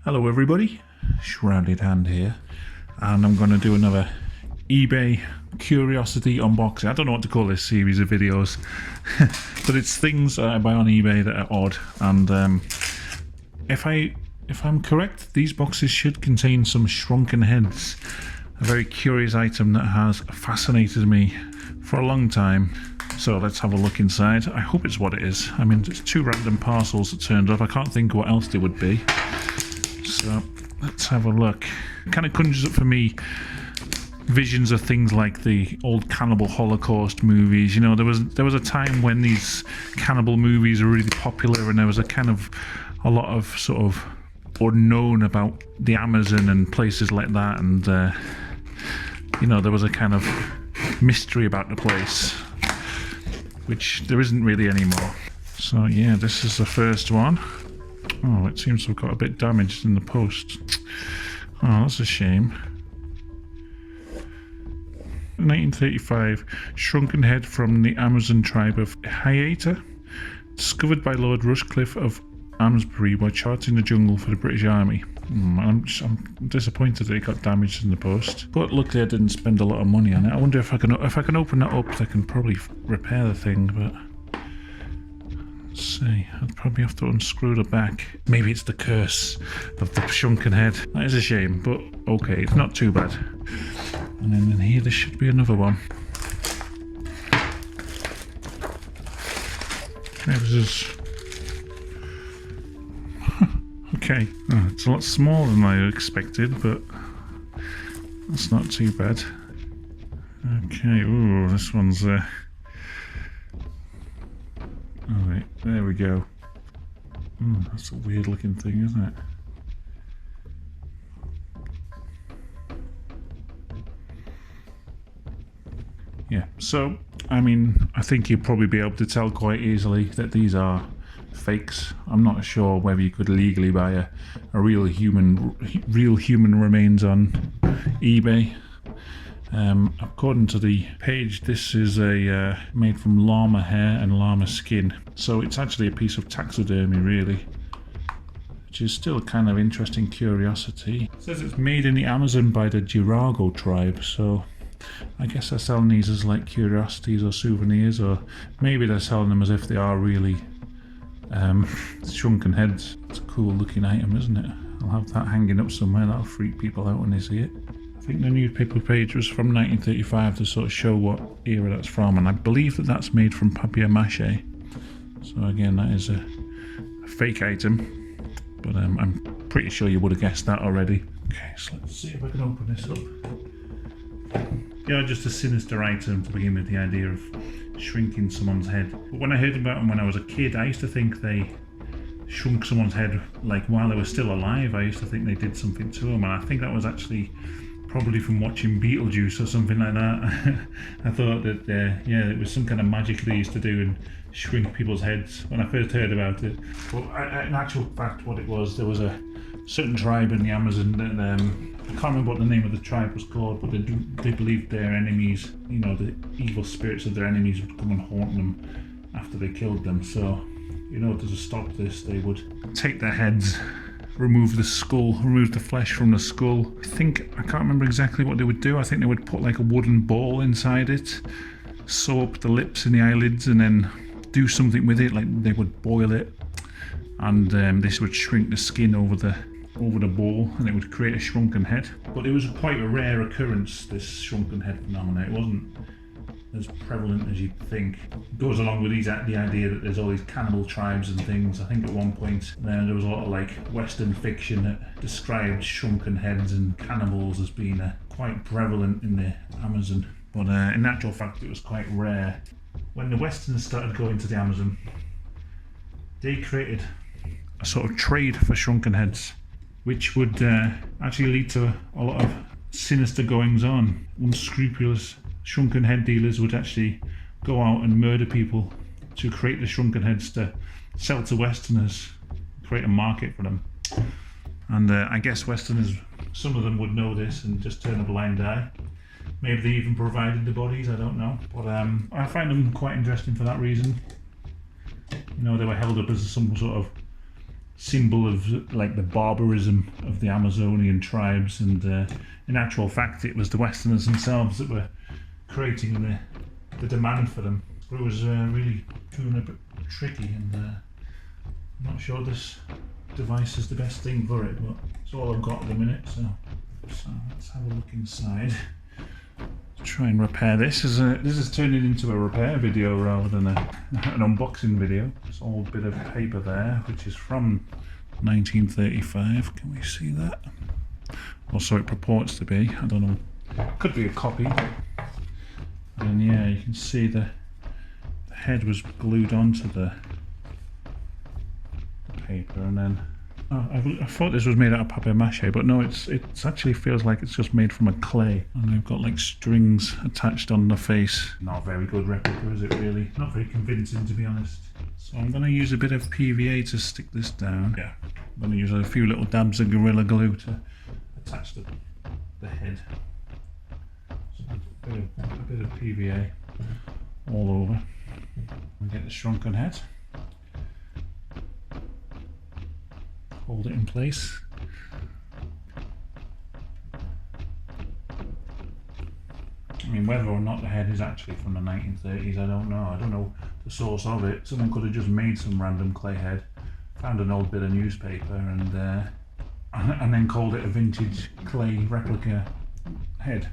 Hello everybody, Shrouded Hand here, and I'm going to do another eBay curiosity unboxing. I don't know what to call this series of videos, but it's things I buy on eBay that are odd, and if I'm correct, these boxes should contain some shrunken heads, a very curious item that has fascinated me for a long time. So let's have a look inside. I hope it's what it is. I mean, it's two random parcels that turned up. I can't think what else they would be. So let's have a look. It kind of conjures up for me visions of things like the old cannibal Holocaust movies. You know, there was a time when these cannibal movies were really popular, and there was a lot of sort of unknown about the Amazon and places like that, and you know, there was a kind of mystery about the place, which there isn't really anymore. So yeah, this is the first one. Oh, it seems to have got a bit damaged in the post. Oh, that's a shame. 1935, shrunken head from the Amazon tribe of Hyeta, discovered by Lord Rushcliffe of Amesbury while charting the jungle for the British Army. I'm disappointed that it got damaged in the post, but luckily I didn't spend a lot of money on it. I wonder if I can open that up, I can probably repair the thing, but let's see. I'd probably have to unscrew the back. Maybe it's the curse of the shrunken head. That is a shame, but okay, it's not too bad. And then in here there should be another one. Okay, this is okay. Oh, it's a lot smaller than I expected, but that's not too bad. Okay, ooh, this one's alright, there we go. That's a weird looking thing, isn't it? Yeah, so, I mean, I think you'll probably be able to tell quite easily that these are fakes. I'm not sure whether you could legally buy a real human remains on eBay. According to the page, this is a made from llama hair and llama skin, so it's actually a piece of taxidermy really, which is still a kind of interesting curiosity. It says it's made in the Amazon by the Jirago tribe, so I guess they're selling these as like curiosities or souvenirs, or maybe they're selling them as if they are really shrunken heads. It's a cool looking item, isn't it? I'll have that hanging up somewhere. That'll freak people out when they see it. I think the newspaper page was from 1935 to sort of show what era that's from, and I believe that that's made from papier-mâché. So again, that is a fake item, but I'm pretty sure you would have guessed that already. Okay, so let's see if I can open this up. Yeah, just a sinister item to begin with, the idea of shrinking someone's head. But when I heard about them when I was a kid, I used to think they shrunk someone's head like while they were still alive. I used to think they did something to them, and I think that was actually probably from watching Beetlejuice or something like that. I thought that yeah, it was some kind of magic they used to do and shrink people's heads when I first heard about it. But in actual fact, what it was, there was a certain tribe in the Amazon that I can't remember what the name of the tribe was called, but they believed their enemies, you know, the evil spirits of their enemies would come and haunt them after they killed them. So in order to stop this, they would take their heads, remove the skull, remove the flesh from the skull. I can't remember exactly what they would do. I think they would put like a wooden ball inside it, sew up the lips and the eyelids, and then do something with it, like they would boil it, and this would shrink the skin over the ball, and it would create a shrunken head. But it was quite a rare occurrence, this shrunken head phenomenon. It wasn't as prevalent as you'd think. It goes along with the idea that there's all these cannibal tribes and things. I think at one point there was a lot of like Western fiction that described shrunken heads and cannibals as being quite prevalent in the Amazon. But in actual fact, it was quite rare. When the Westerns started going to the Amazon, they created a sort of trade for shrunken heads, which would actually lead to a lot of sinister goings on. Unscrupulous shrunken head dealers would actually go out and murder people to create the shrunken heads to sell to Westerners, create a market for them. And I guess Westerners, some of them would know this and just turn a blind eye. Maybe they even provided the bodies, I don't know. But I find them quite interesting for that reason. You know, they were held up as some sort of symbol of like the barbarism of the Amazonian tribes, and in actual fact it was the Westerners themselves that were creating the demand for them. But it was really proving a bit tricky, and I'm not sure this device is the best thing for it, but it's all I've got at the minute, so let's have a look inside. Try and repair this. This is turning into a repair video rather than an unboxing video. It's all a bit of paper there, which is from 1935. Can we see that? Or so it purports to be. I don't know. Could be a copy. And yeah, you can see the head was glued onto the paper, and then I thought this was made out of papier-mâché, but no, it actually feels like it's just made from a clay, and they've got like strings attached on the face. Not a very good replica, is it really? Not very convincing, to be honest. So I'm going to use a bit of PVA to stick this down. Yeah, I'm going to use a few little dabs of Gorilla Glue to attach the head. So a bit of PVA all over. And get the shrunken head. Hold it in place. I mean, whether or not the head is actually from the 1930s, I don't know. I don't know the source of it. Someone could have just made some random clay head, found an old bit of newspaper, and then called it a vintage clay replica head.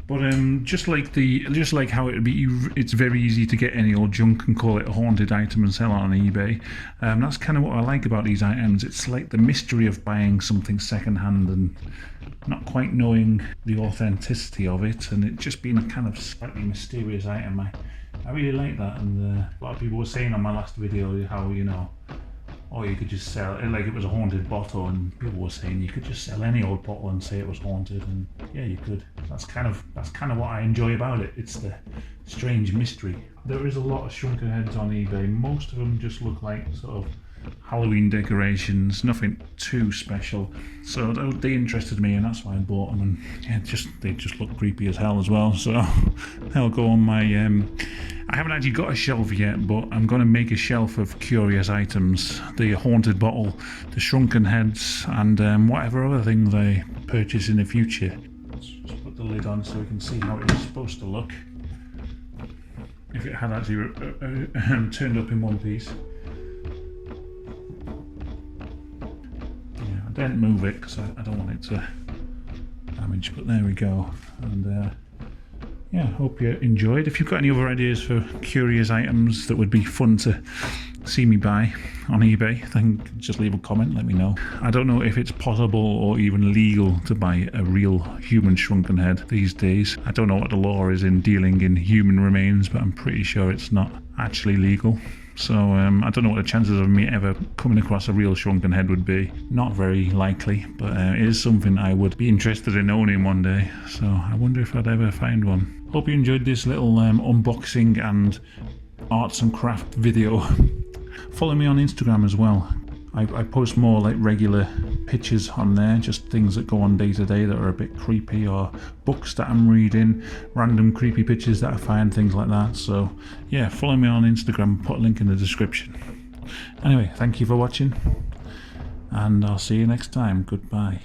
But just like how it would be, it's very easy to get any old junk and call it a haunted item and sell it on eBay. That's kind of what I like about these items. It's like the mystery of buying something secondhand and not quite knowing the authenticity of it, and it just being a kind of slightly mysterious item. I really like that, and a lot of people were saying on my last video how, you know, or you could just sell it like it was a haunted bottle, and people were saying you could just sell any old bottle and say it was haunted, and yeah, you could. That's kind of what I enjoy about it. It's the strange mystery. There is a lot of shrunken heads on eBay. Most of them just look like sort of Halloween decorations, nothing too special. So they interested me, and that's why I bought them. And yeah, they just look creepy as hell as well. So they'll go on my. I haven't actually got a shelf yet, but I'm going to make a shelf of curious items. The haunted bottle, the shrunken heads, and whatever other things I purchase in the future. Let's just put the lid on so we can see how it's supposed to look. If it had actually turned up in one piece. Yeah, I didn't move it because I don't want it to damage, but there we go. And yeah, hope you enjoyed. If you've got any other ideas for curious items that would be fun to see me buy on eBay, then just leave a comment, let me know. I don't know if it's possible or even legal to buy a real human shrunken head these days. I don't know what the law is in dealing in human remains, but I'm pretty sure it's not actually legal. So I don't know what the chances of me ever coming across a real shrunken head would be. Not very likely, but it is something I would be interested in owning one day. So I wonder if I'd ever find one. Hope you enjoyed this little unboxing and arts and craft video. Follow me on Instagram as well. I post more like regular pictures on there, just things that go on day to day that are a bit creepy, or books that I'm reading, random creepy pictures that I find, things like that. So yeah, follow me on Instagram, put a link in the description. Anyway, thank you for watching, and I'll see you next time. Goodbye.